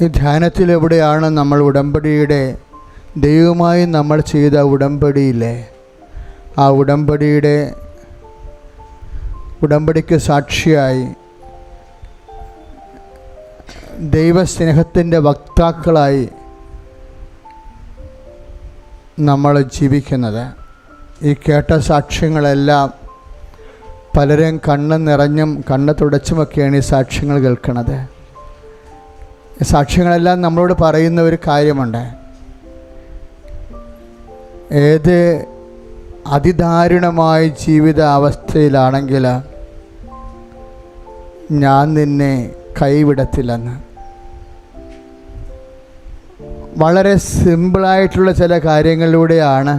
ഈ ധ്യാനത്തിലെവിടെയാണ് നമ്മൾ ഉടമ്പടിയുടെ ദൈവവുമായി നമ്മൾ ചെയ്ത ഉടമ്പടിയില്ലേ, ആ ഉടമ്പടിക്ക് സാക്ഷിയായി ദൈവസ്നേഹത്തിൻ്റെ വക്താക്കളായി നമ്മൾ ജീവിക്കുന്നത്. ഈ കേട്ട സാക്ഷ്യങ്ങളെല്ലാം പലരും കണ്ണ് നിറഞ്ഞും കണ്ണ് തുടച്ചുമൊക്കെയാണ് ഈ സാക്ഷ്യങ്ങൾ കേൾക്കുന്നത്. ഈ സാക്ഷ്യങ്ങളെല്ലാം നമ്മളോട് പറയുന്ന ഒരു കാര്യമുണ്ട്. ഏത് അതിദാരുണമായ ജീവിത അവസ്ഥയിലാണെങ്കിൽ ഞാൻ നിന്നെ കൈവിടത്തില്ലെന്ന്. വളരെ സിമ്പിളായിട്ടുള്ള ചില കാര്യങ്ങളിലൂടെയാണ്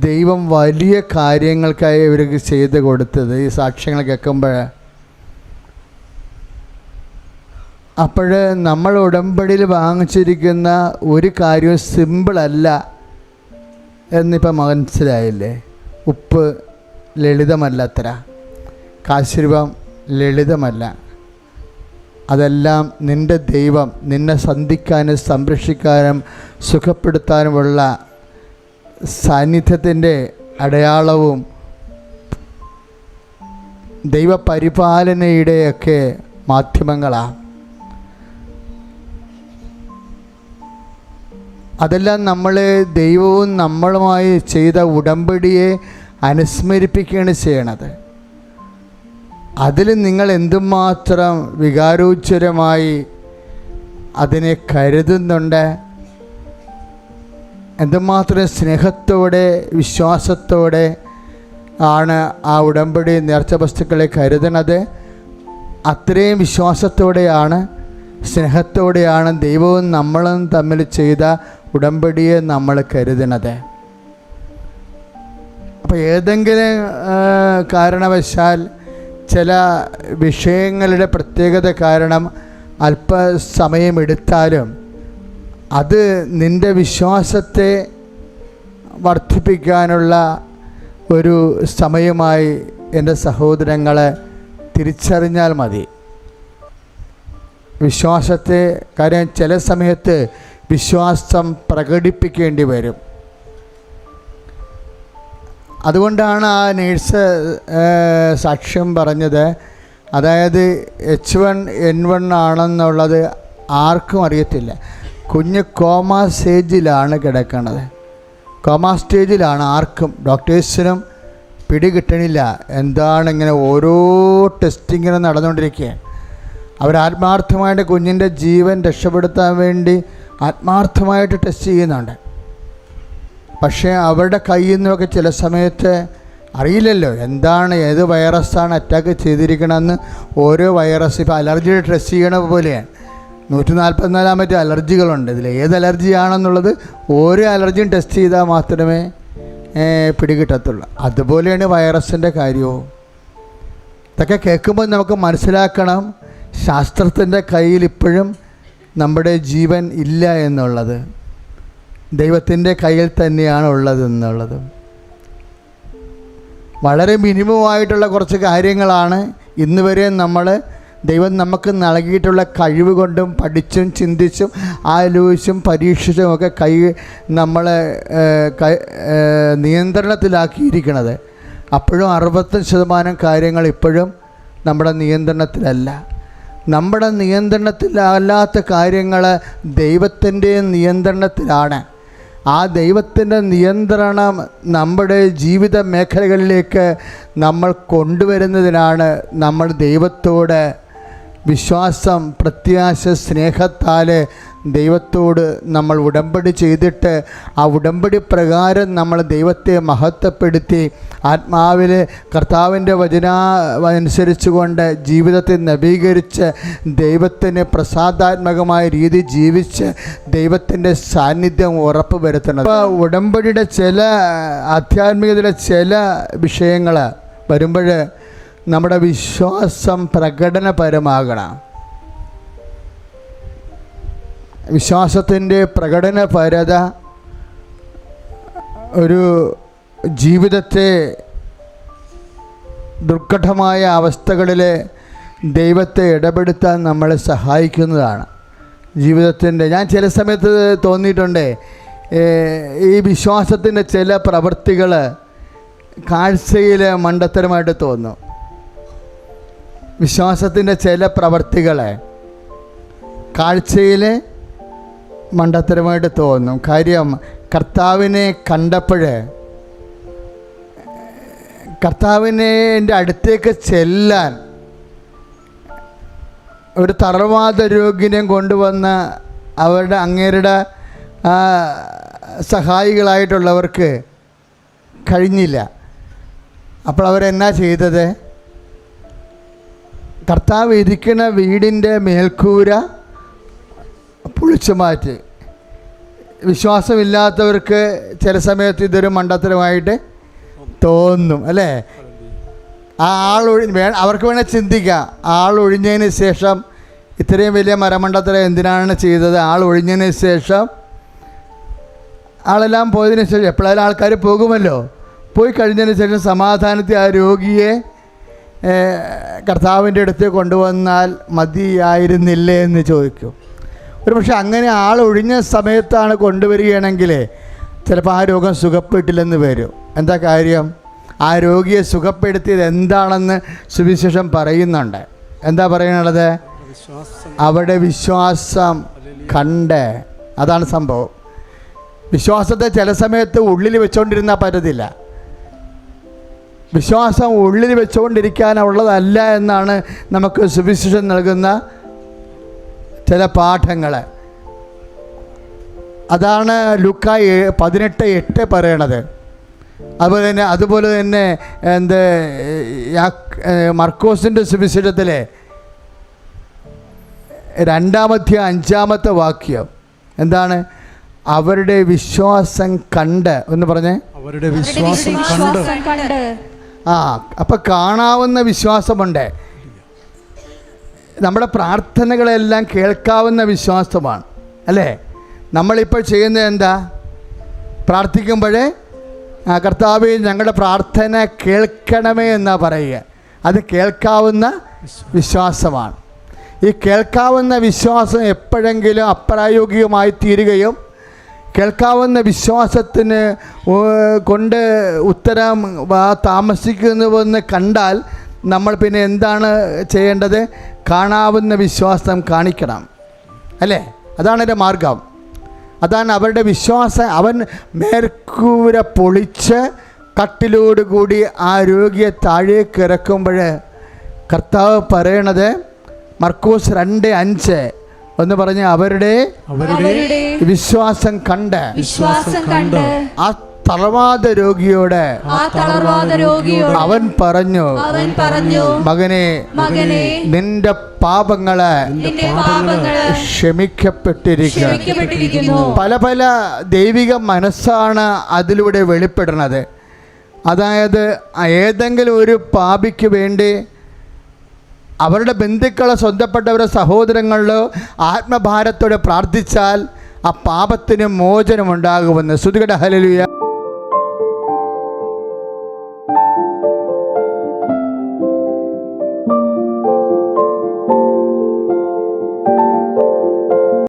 ദൈവം വലിയ കാര്യങ്ങൾക്കായി ഇവർക്ക് ചെയ്ത് കൊടുത്തത്. ഈ സാക്ഷ്യങ്ങൾ കേൾക്കുമ്പോൾ നമ്മൾ ഉടമ്പടിയിൽ വാങ്ങിച്ചിരിക്കുന്ന ഒരു കാര്യവും സിമ്പിളല്ല എന്നിപ്പോൾ മനസ്സിലായില്ലേ. ഉപ്പ് ലളിതമല്ലത്ര, കാശിരൂപം ലളിതമല്ല. അതെല്ലാം നിൻ്റെ ദൈവം നിന്നെ സന്ധിക്കാനും സംരക്ഷിക്കാനും സുഖപ്പെടുത്താനുമുള്ള സാന്നിധ്യത്തിൻ്റെ അടയാളവും ദൈവപരിപാലനയുടെയൊക്കെ മാധ്യമങ്ങളാണ്. അതെല്ലാം നമ്മൾ ദൈവവും നമ്മളുമായി ചെയ്ത ഉടമ്പടിയെ അനുസ്മരിപ്പിക്കുകയാണ് ചെയ്യണത്. അതിൽ നിങ്ങൾ എന്തുമാത്രം വികാരോജ്വരമായി അതിനെ കരുതുന്നുണ്ട്, എന്തുമാത്രം സ്നേഹത്തോടെ വിശ്വാസത്തോടെ ആണ് ആ ഉടമ്പടി നേർച്ച വസ്തുക്കളെ കരുതണത്. അത്രയും വിശ്വാസത്തോടെയാണ് സ്നേഹത്തോടെയാണ് ദൈവവും നമ്മളും തമ്മിൽ ചെയ്ത ഉടമ്പടിയെ നമ്മൾ കരുതണത്. അപ്പോൾ ഏതെങ്കിലും കാരണവശാൽ ചില വിഷയങ്ങളുടെ പ്രത്യേകത കാരണം അല്പസമയമെടുത്താലും അത് നിൻ്റെ വിശ്വാസത്തെ വർദ്ധിപ്പിക്കാനുള്ള ഒരു സമയമായി എൻ്റെ സഹോദരങ്ങളെ തിരിച്ചറിഞ്ഞാൽ മതി. വിശ്വാസത്തെ, കാര്യം ചില സമയത്ത് വിശ്വാസം പ്രകടിപ്പിക്കേണ്ടി വരും. അതുകൊണ്ടാണ് ആ നേഴ്സ് സാക്ഷ്യം പറഞ്ഞത്. അതായത് H1N1 ആണെന്നുള്ളത് ആർക്കും അറിയത്തില്ല. കുഞ്ഞ് കോമാ സ്റ്റേജിലാണ് കിടക്കുന്നത്. കോമാ സ്റ്റേജിലാണ്. ആർക്കും, ഡോക്ടേഴ്സിനും പിടികിട്ടണില്ല എന്താണ്. ഇങ്ങനെ ഓരോ ടെസ്റ്റിങ്ങനെ നടന്നുകൊണ്ടിരിക്കുക. അവരാത്മാർത്ഥമായിട്ട് കുഞ്ഞിൻ്റെ ജീവൻ രക്ഷപ്പെടുത്താൻ വേണ്ടി ആത്മാർത്ഥമായിട്ട് ടെസ്റ്റ് ചെയ്യുന്നുണ്ട്. പക്ഷേ അവരുടെ കയ്യിൽ നിന്നൊക്കെ ചില സമയത്ത് അറിയില്ലല്ലോ എന്താണ്, ഏത് വൈറസാണ് അറ്റാക്ക് ചെയ്തിരിക്കണമെന്ന്. ഓരോ വൈറസ്, ഇപ്പോൾ അലർജിയുടെ ടെസ്റ്റ് ചെയ്യണ പോലെയാണ്. 144 അലർജികളുണ്ട്. ഇതിൽ ഏത് അലർജിയാണെന്നുള്ളത് ഓരോ അലർജിയും ടെസ്റ്റ് ചെയ്താൽ മാത്രമേ പിടികിട്ടത്തുള്ളൂ. അതുപോലെയാണ് വൈറസിൻ്റെ കാര്യവും. ഇതൊക്കെ കേൾക്കുമ്പോൾ നമുക്ക് മനസ്സിലാക്കണം, ശാസ്ത്രത്തിൻ്റെ കയ്യിൽ ഇപ്പോഴും നമ്മുടെ ജീവൻ ഇല്ല എന്നുള്ളത്, ദൈവത്തിൻ്റെ കയ്യിൽ തന്നെയാണ് ഉള്ളതെന്നുള്ളത്. വളരെ മിനിമമായിട്ടുള്ള കുറച്ച് കാര്യങ്ങളാണ് ഇന്ന് വരെ ദൈവം നമുക്ക് നൽകിയിട്ടുള്ള കഴിവ് കൊണ്ടും പഠിച്ചും ചിന്തിച്ചും ആലോചിച്ചും പരീക്ഷിച്ചും ഒക്കെ നമ്മളെ നിയന്ത്രണത്തിലാക്കിയിരിക്കണത്. അപ്പോഴും 60% കാര്യങ്ങൾ ഇപ്പോഴും നമ്മുടെ നിയന്ത്രണത്തിലല്ല. നമ്മുടെ നിയന്ത്രണത്തിലല്ലാത്ത കാര്യങ്ങൾ ദൈവത്തിൻ്റെ നിയന്ത്രണത്തിലാണ്. ആ ദൈവത്തിൻ്റെ നിയന്ത്രണം നമ്മുടെ ജീവിത മേഖലകളിലേക്ക് നമ്മൾ കൊണ്ടുവരുന്നതിനാണ് നമ്മൾ ദൈവത്തോട് വിശ്വാസം, പ്രത്യാശ, സ്നേഹത്താൽ ദൈവത്തോട് നമ്മൾ ഉടമ്പടി ചെയ്തിട്ട് ആ ഉടമ്പടി പ്രകാരം നമ്മൾ ദൈവത്തെ മഹത്വപ്പെടുത്തി ആത്മാവിൽ കർത്താവിൻ്റെ വചനമനുസരിച്ചുകൊണ്ട് ജീവിതത്തെ നവീകരിച്ച് ദൈവത്തിന് പ്രസാദാത്മകമായ രീതി ജീവിച്ച് ദൈവത്തിൻ്റെ സാന്നിധ്യം ഉറപ്പ് വരുത്തണം. അപ്പോൾ ഉടമ്പടിയുടെ ചില ആധ്യാത്മികതയിലെ ചില വിഷയങ്ങൾ വരുമ്പോൾ നമ്മുടെ വിശ്വാസം പ്രകടനപരമാകണം. വിശ്വാസത്തിൻ്റെ പ്രകടനപരത ഒരു ജീവിതത്തെ ദുർഘടമായ അവസ്ഥകളിൽ ദൈവത്തെ ഇടപെടുത്താൻ നമ്മളെ സഹായിക്കുന്നതാണ്. ജീവിതത്തിൻ്റെ ഞാൻ ചില സമയത്ത് തോന്നിയിട്ടുണ്ട്, ഈ വിശ്വാസത്തിൻ്റെ ചില പ്രവൃത്തികൾ കാഴ്ചയിൽ മണ്ടത്തരമായിട്ട് തോന്നും. വിശ്വാസത്തിൻ്റെ ചില പ്രവൃത്തികൾ കാഴ്ചയിൽ മണ്ടത്തരമായിട്ട് തോന്നും. കാര്യം കർത്താവിനെ കണ്ടപ്പോൾ കർത്താവിൻ്റെ അടുത്തേക്ക് ചെല്ലാൻ ഒരു തളർവാദ രോഗിനെ കൊണ്ടുവന്ന് അങ്ങേരുടെ സഹായികളായിട്ടുള്ളവർക്ക് കഴിഞ്ഞില്ല. അപ്പോൾ അവരെന്നാ ചെയ്തത്? കർത്താവ് ഇരിക്കുന്ന വീടിൻ്റെ മേൽക്കൂര പൊളിച്ചു മാറ്റി. വിശ്വാസമില്ലാത്തവർക്ക് ചില സമയത്ത് ഇതൊരു മണ്ടത്തരമായിട്ട് തോന്നും, അല്ലേ? ആ അവർക്ക് വേണേൽ ചിന്തിക്കാം, ആളൊഴിഞ്ഞതിന് ശേഷം ഇത്രയും വലിയ മരമണ്ടത്തരം എന്തിനാണ് ചെയ്തത്? ആളൊഴിഞ്ഞതിന് ശേഷം ആളെല്ലാം പോയതിന് ശേഷം എപ്പോഴായാലും ആൾക്കാർ പോകുമല്ലോ. പോയി കഴിഞ്ഞതിന് ശേഷം സമാധാനത്തിൽ ആ രോഗിയെ കർത്താവിൻ്റെ അടുത്ത് കൊണ്ടുവന്നാൽ മതിയായിരുന്നില്ലേ എന്ന് ചോദിക്കും. ഒരു പക്ഷേ അങ്ങനെ ആളൊഴിഞ്ഞ സമയത്താണ് കൊണ്ടുവരികയാണെങ്കിൽ ചിലപ്പോൾ ആ രോഗം സുഖപ്പെട്ടില്ലെന്ന് വരും. എന്താ കാര്യം? ആ രോഗിയെ സുഖപ്പെടുത്തിയത് എന്താണെന്ന് സുവിശേഷം പറയുന്നുണ്ട്. എന്താ പറയുന്നത്? അവിടെ വിശ്വാസം കണ്ട്. അതാണ് സംഭവം. വിശ്വാസത്തെ ചില സമയത്ത് ഉള്ളിൽ വെച്ചുകൊണ്ടിരുന്നാൽ പറ്റത്തില്ല. വിശ്വാസം ഉള്ളിൽ വെച്ചുകൊണ്ടിരിക്കാനുള്ളതല്ല എന്നാണ് നമുക്ക് സുവിശേഷം നൽകുന്ന ചില പാഠങ്ങൾ. അതാണ് ലൂക്കാ 18:8 പറയണത്. അതുപോലെ തന്നെ മർക്കോസിൻ്റെ സുവിശേഷത്തിലെ 2-5 വാക്യം എന്താണ്? അവരുടെ വിശ്വാസം കണ്ട് എന്ന് പറഞ്ഞേ. അവരുടെ വിശ്വാസം കണ്ട്. അപ്പം കാണാവുന്ന വിശ്വാസമുണ്ട്. നമ്മുടെ പ്രാർത്ഥനകളെല്ലാം കേൾക്കാവുന്ന വിശ്വാസമാണ്, അല്ലേ? നമ്മളിപ്പോൾ ചെയ്യുന്നത് എന്താ? പ്രാർത്ഥിക്കുമ്പോഴേ കർത്താവേ ഞങ്ങളുടെ പ്രാർത്ഥന കേൾക്കണമേ എന്നാ പറയുക. അത് കേൾക്കാവുന്ന വിശ്വാസമാണ്. ഈ കേൾക്കാവുന്ന വിശ്വാസം എപ്പോഴെങ്കിലും അപ്രായോഗികമായി തീരുകയും കേൾക്കാവുന്ന വിശ്വാസത്തിന് കൊണ്ട് ഉത്തരം താമസിക്കുന്നുവെന്ന് കണ്ടാൽ നമ്മൾ പിന്നെ എന്താണ് ചെയ്യേണ്ടത്? കാണാവുന്ന വിശ്വാസം കാണിക്കണം, അല്ലേ? അതാണ് എൻ്റെ മാർഗം. അതാണ് അവരുടെ വിശ്വാസം. അവൻ മേൽക്കൂര പൊളിച്ച് കട്ടിലോടുകൂടി ആ രോഗിയെ താഴേക്ക് ഇറക്കുമ്പോൾ കർത്താവ് പറയണത് മർക്കോസ് 2:5 എന്ന് പറഞ്ഞ് അവരുടെ വിശ്വാസം കണ്ട് ആ തളർവാദ രോഗിയോട് അവൻ പറഞ്ഞു, മകനെ നിന്റെ പാപങ്ങള് ക്ഷമിക്കപ്പെട്ടിരിക്കുന്നു. പല പല ദൈവിക മനസ്സാണ് അതിലൂടെ വെളിപ്പെടുന്നത്. അതായത് ഏതെങ്കിലും ഒരു പാപിക്ക് വേണ്ടി അവരുടെ ബന്ധുക്കളോ സ്വന്തപ്പെട്ടവരോ സഹോദരങ്ങളിലോ ആത്മഭാരത്തോടെ പ്രാർത്ഥിച്ചാൽ ആ പാപത്തിന് മോചനമുണ്ടാകുമെന്ന്. സ്തുതിക്കട്ടെ, ഹല്ലേലൂയ.